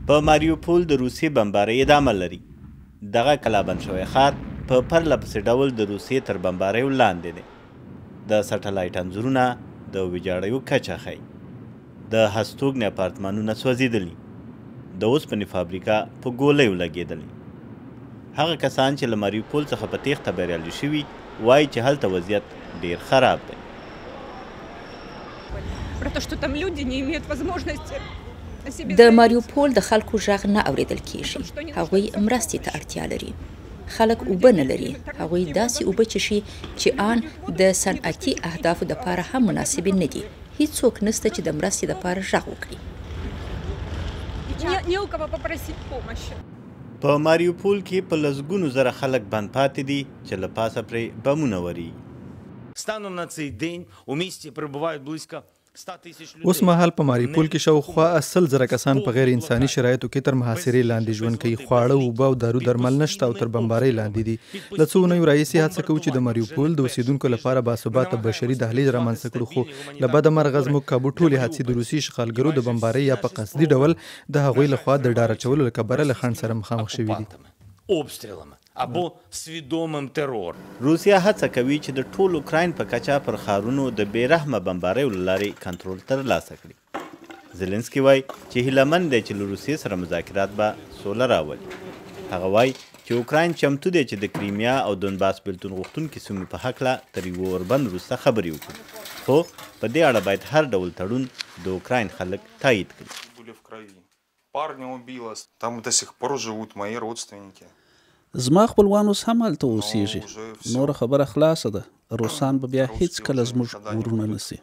په ماریوپول د روسیې بمبارۍ ادامه لري. دغه کلابند شوی ښار په پرله پسې ډول د روسیې تر بمباریو لاندې دی. د سټلایټ انځورونه د ویجاړیو کچه ښیي. د هستوګنې اپارتمانونه سوځېدلي. د اوسپنې فابریکه په ګولیو لګېدلې. هغه کسان چې له ماریوپول څخه په تېښته بریالي شوي وایي چې هلته وضعیت ډېر خراب دی. د ماریوپول د خلکو غږ نه اورېدل کېږي. هغوی مرستې ته اړتیا لري. خلک اوبه نه لري. هغوی داسې اوبه څښي چې آن د صنعتي اهدافو دپاره هم مناسبې نه دي. هیڅوک نشته چې د مرستې دپاره غږ وکړي. په ماریوپول کې په لسګونو زره خلک بند پاتې دي چې له پاسه پرې بمونه ورېږي. اوس مهال په ماریوپول کې شاوخوا 80,000 کسان په غیر انساني شرایطو کې تر محاصرې لاندې ژوند کوي. خواړه، اوبه او دارو درمل نشته او تر بمبارۍ لاندې دي. له څو اونیو راهیسې هڅه کوو چې د ماریوپول د اوسیدونکو لپاره باثباته بشري دهلیز رامنځته کړو، خو له بده مرغه زموږ کابو ټولې هڅې د روسي اشغالګرو د بمبارۍ یا په قصدي ډول د هغوی لخوا د ډار اچولو له کبله له خنډ سره مخامخ شوي دي. روسیه هڅه کوي چې د ټول اوکراین په کچه پر ښارونو د بې رحمه بمباریو له لارې کنټرول ترلاسه کړي. زلنسکي وایي چې هیله مند دی چې له روسیې سره مذاکرات به سوله راولي. هغه وایي چې اوکراین چمتو دی چې د کریمیا او دونباس بېلتون غوښتونکي سیمو په هکله تر یوه اوربند وروسته خبرې وکړي، خو په دې اړه باید هر ډول تړون د اوکراین خلک تایید کړي. زما خپلوان اوس هم هلته اوسېږي. نوره خبره خلاصه ده. روسان به بیا هیڅکله زموږ ورونه نه سي.